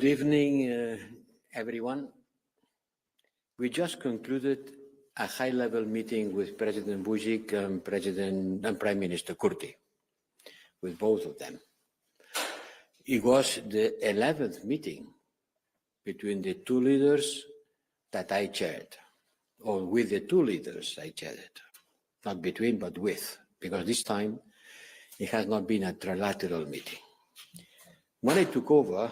evening, everyone. We just concluded a high-level meeting with President Vučić and Prime Minister Kurti, with both of them. It was the 11th meeting between the two leaders that I chaired, or with the two leaders I chaired it. Not between, but with, because this time it has not been a trilateral meeting. When I took over,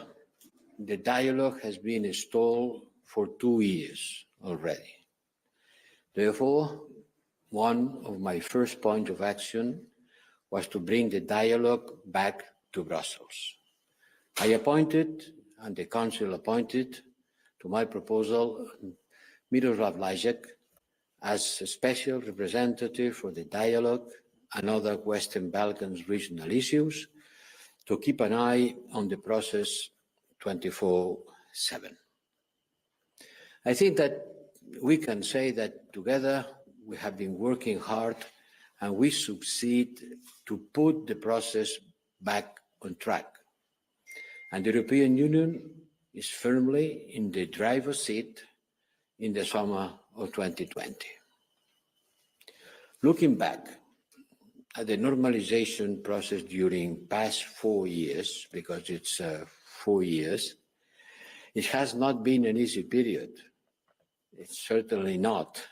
the dialogue has been stalled for 2 years already. Therefore, one of my first points of action was to bring the dialogue back to Brussels. I appointed, and the Council appointed, to my proposal, Miroslav Lajcak as a special representative for the dialogue and other Western Balkans regional issues, to keep an eye on the process 24/7. I think that we can say that together we have been working hard and we succeed to put the process back on track. And the European Union is firmly in the driver's seat in the summer of 2020. Looking back at the normalization process during past 4 years, because it's 4 years, it has not been an easy period. It's certainly not.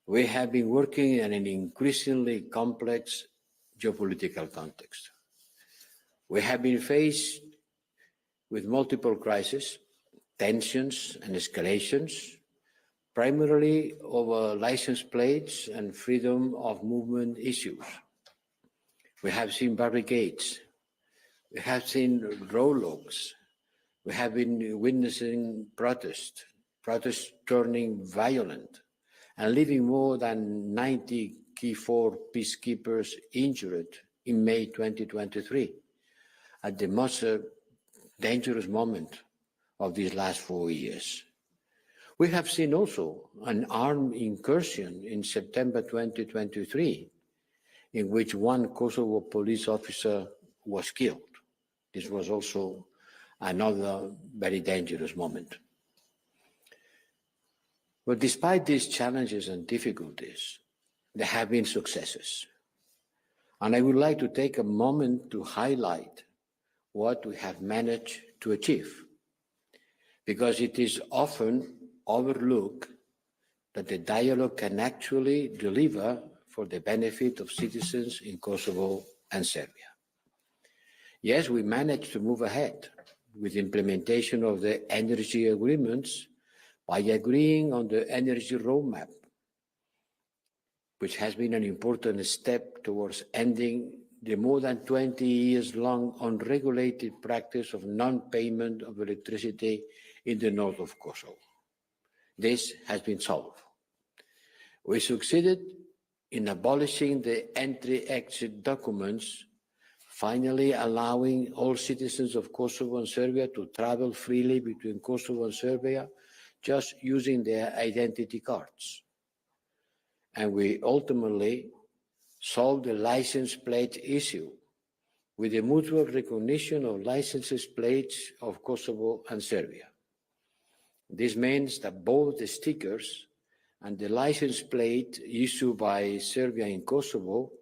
We have been working in an increasingly complex geopolitical context. We have been faced with multiple crises, tensions and escalations, primarily over license plates and freedom of movement issues. We have seen barricades. We have seen roadblocks. We have been witnessing protests turning violent and leaving more than 90 KFOR peacekeepers injured in May 2023, at the most dangerous moment of these last 4 years. We have seen also an armed incursion in September 2023, in which one Kosovo police officer was killed. This was also another very dangerous moment. But despite these challenges and difficulties, there have been successes. And I would like to take a moment to highlight what we have managed to achieve, because it is often overlooked that the dialogue can actually deliver for the benefit of citizens in Kosovo and Serbia. Yes, we managed to move ahead with implementation of the energy agreements by agreeing on the energy roadmap, which has been an important step towards ending the more than 20 years long unregulated practice of non-payment of electricity in the north of Kosovo. This has been solved. We succeeded in abolishing the entry-exit documents, finally allowing all citizens of Kosovo and Serbia to travel freely between Kosovo and Serbia just using their identity cards. And we ultimately solved the license plate issue with the mutual recognition of license plates of Kosovo and Serbia. This means that both the stickers and the license plate issued by Serbia in Kosovo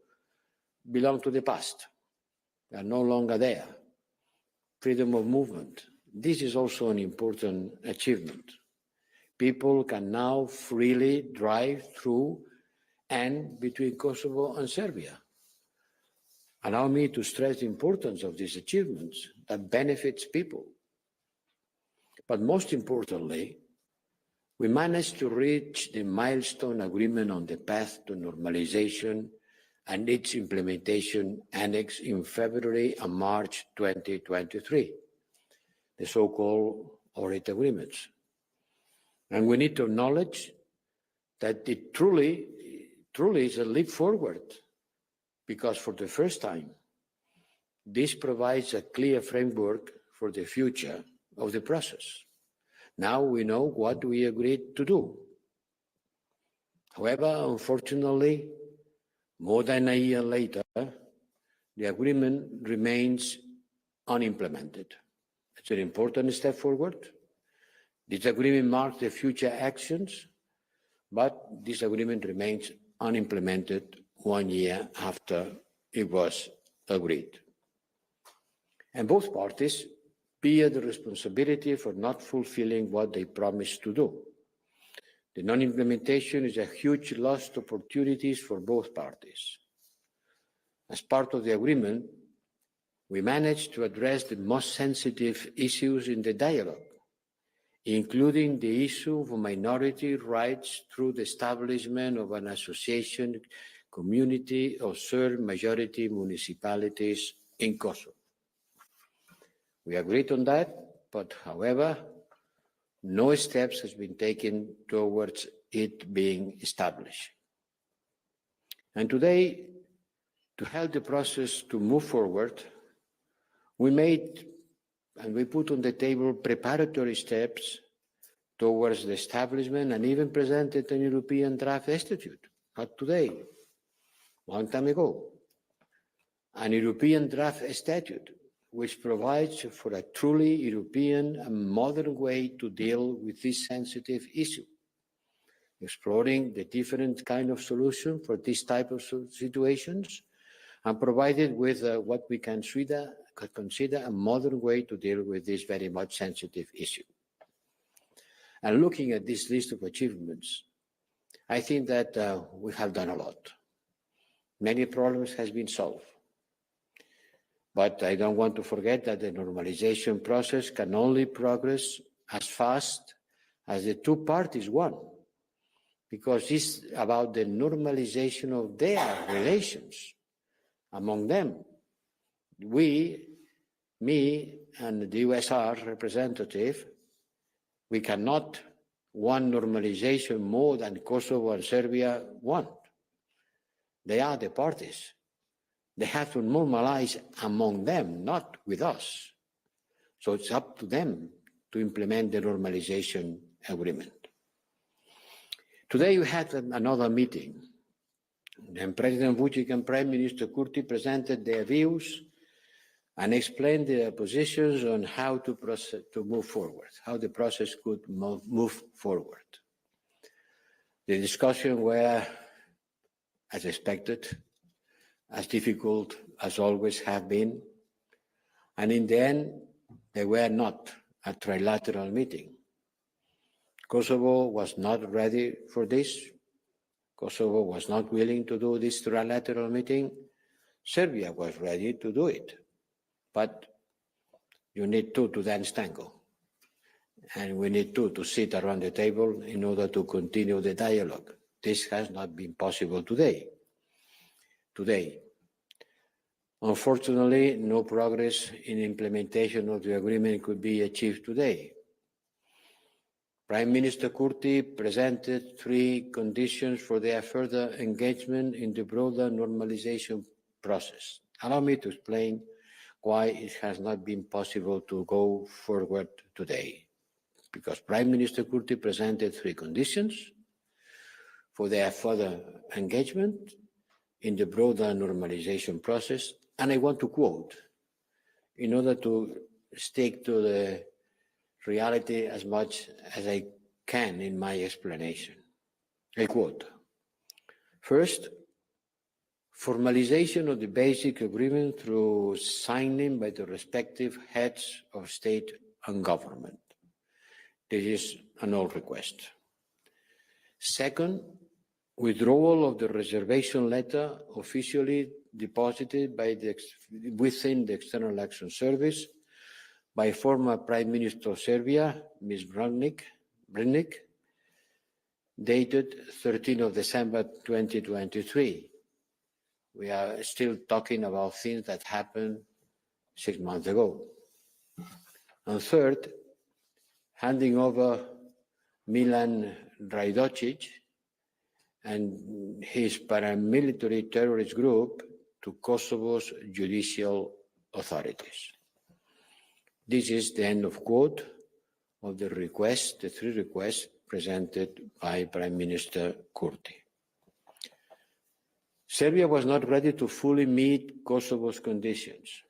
belong to the past. They are no longer there. Freedom of movement. This is also an important achievement. People can now freely drive through and between Kosovo and Serbia. Allow me to stress the importance of these achievements that benefits people. But most importantly, we managed to reach the milestone agreement on the path to normalization and its implementation annex in February and March 2023, the so-called Ohrid agreements. And we need to acknowledge that it truly is a leap forward, because for the first time, this provides a clear framework for the future of the process. Now we know what we agreed to do. However, unfortunately, more than a year later, the agreement remains unimplemented. It's an important step forward. This agreement marks the future actions, but this agreement remains unimplemented 1 year after it was agreed. And both parties bear the responsibility for not fulfilling what they promised to do. The non-implementation is a huge lost opportunities for both parties. As part of the agreement, we managed to address the most sensitive issues in the dialogue, including the issue of minority rights through the establishment of an association community of certain majority municipalities in Kosovo. We agreed on that, but however, no steps has been taken towards it being established. And today, to help the process to move forward, we made and we put on the table preparatory steps towards the establishment and even presented an European draft statute, not today, long time ago, an European draft statute which provides for a truly European and modern way to deal with this sensitive issue, exploring the different kind of solution for this type of situations, and provided with what we can consider a modern way to deal with this very much sensitive issue. And looking at this list of achievements, I think that we have done a lot. Many problems has been solved. But I don't want to forget that the normalization process can only progress as fast as the two parties want, because it's about the normalization of their relations among them. We, me and the USR representative, we cannot want normalization more than Kosovo and Serbia want. They are the parties. They have to normalize among them, not with us. So it's up to them to implement the normalization agreement. Today we had another meeting. And President Vučić and Prime Minister Kurti presented their views and explained their positions on how to move forward, how the process could move forward. The discussions were, as expected, as difficult as always have been, and in the end, they were not a trilateral meeting. Kosovo was not ready for this. Kosovo was not willing to do this trilateral meeting. Serbia was ready to do it, but you need two to dance tango, and we need two to sit around the table in order to continue the dialogue. This has not been possible today. Unfortunately, no progress in implementation of the agreement could be achieved today. Prime Minister Kurti presented 3 conditions for their further engagement in the broader normalization process. Allow me to explain why it has not been possible to go forward today. Because Prime Minister Kurti presented 3 conditions for their further engagement in the broader normalization process, and I want to quote, in order to stick to the reality as much as I can in my explanation. I quote, first, formalization of the basic agreement through signing by the respective heads of state and government. This is an old request. Second, withdrawal of the reservation letter officially deposited by within the External Action Service by former Prime Minister of Serbia, Ms. Brnnic, dated 13th of December 2023. We are still talking about things that happened 6 months ago. And third, handing over Milan Rajdocic and his paramilitary terrorist group to Kosovo's judicial authorities. This is the end of quote of the request, the 3 requests presented by Prime Minister Kurti. Serbia was not ready to fully meet Kosovo's conditions.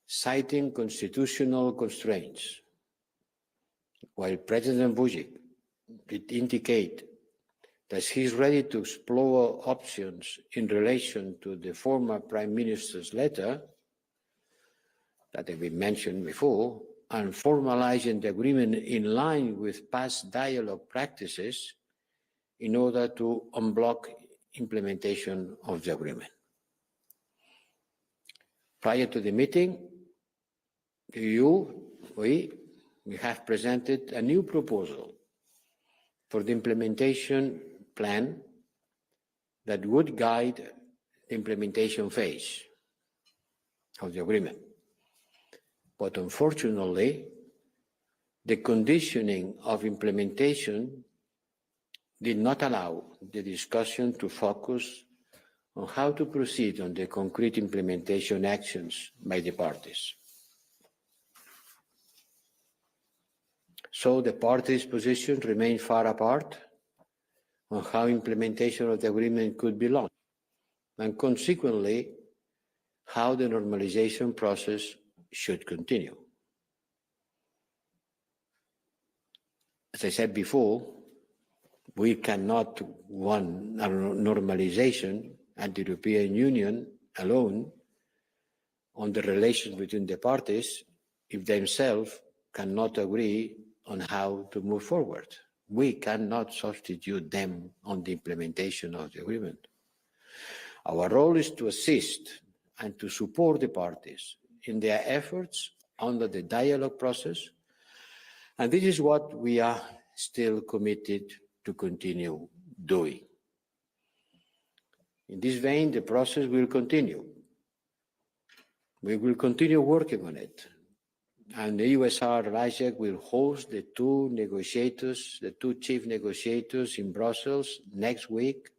citing constitutional constraints, while President Vučić did indicate that he's ready to explore options in relation to the former Prime Minister's letter that we mentioned before, and formalizing the agreement in line with past dialogue practices in order to unblock implementation of the agreement. Prior to the meeting, the EU, we have presented a new proposal for the implementation plan that would guide the implementation phase of the agreement. But unfortunately, the conditioning of implementation did not allow the discussion to focus on how to proceed on the concrete implementation actions by the parties. So the parties' positions remain far apart on how implementation of the agreement could be launched, and consequently, how the normalization process should continue. As I said before, we cannot want a normalization at the European Union alone on the relations between the parties if themselves cannot agree on how to move forward. We cannot substitute them on the implementation of the agreement. Our role is to assist and to support the parties in their efforts under the dialogue process, and this is what we are still committed to continue doing. In this vein, the process will continue. We will continue working on it. And the USR RISEC will host the two chief negotiators in Brussels next week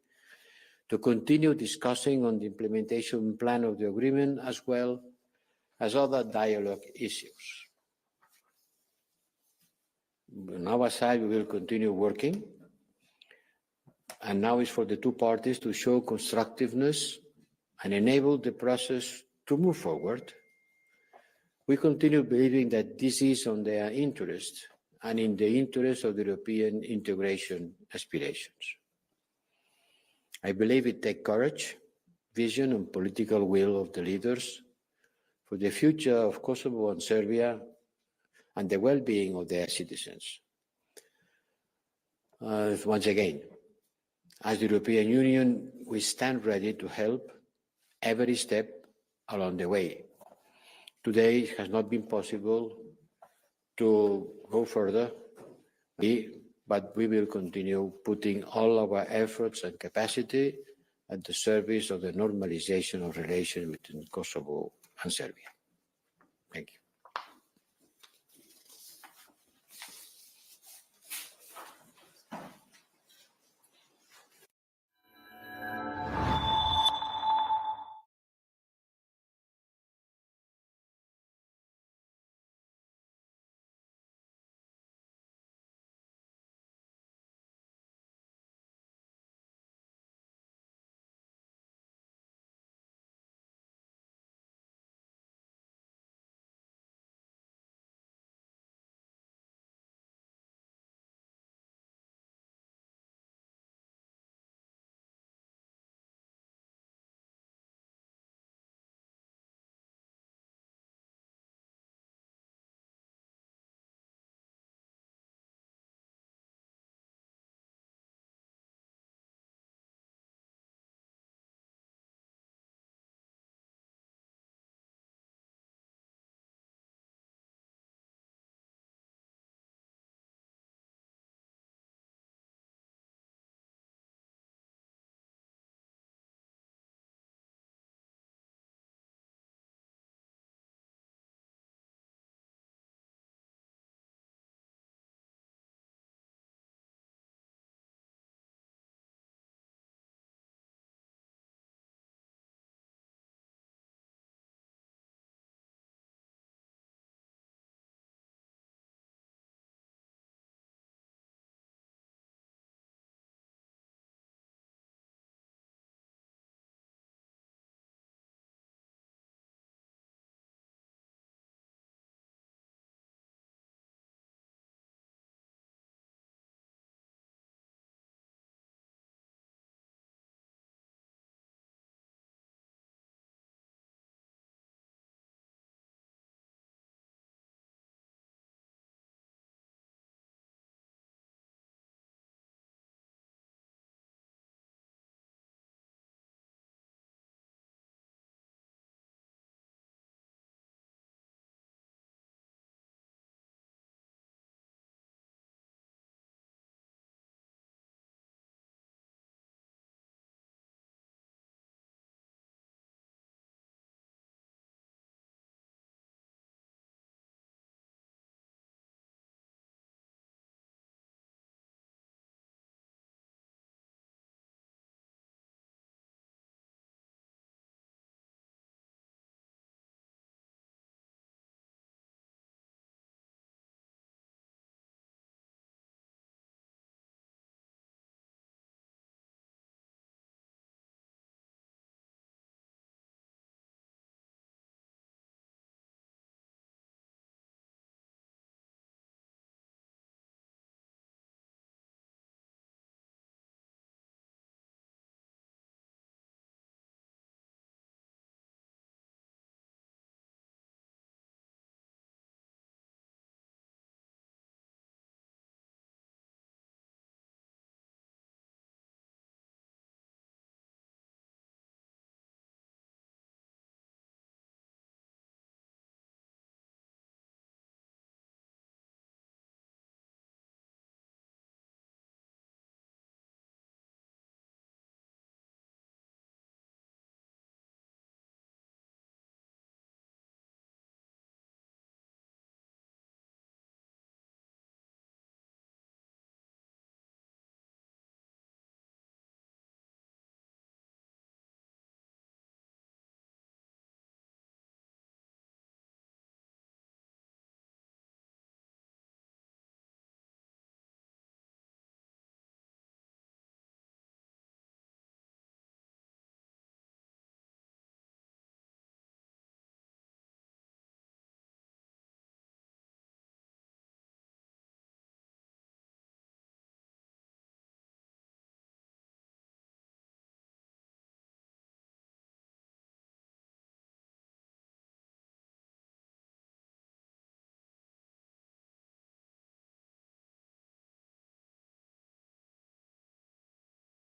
to continue discussing on the implementation plan of the agreement as well as other dialogue issues. On our side, we will continue working. And now is for the two parties to show constructiveness and enable the process to move forward. We continue believing that this is in their interest and in the interest of the European integration aspirations. I believe it takes courage, vision, and political will of the leaders for the future of Kosovo and Serbia and the well-being of their citizens. Once again, as the European Union, we stand ready to help every step along the way. Today it has not been possible to go further, but we will continue putting all our efforts and capacity at the service of the normalization of relations between Kosovo and Serbia. Thank you.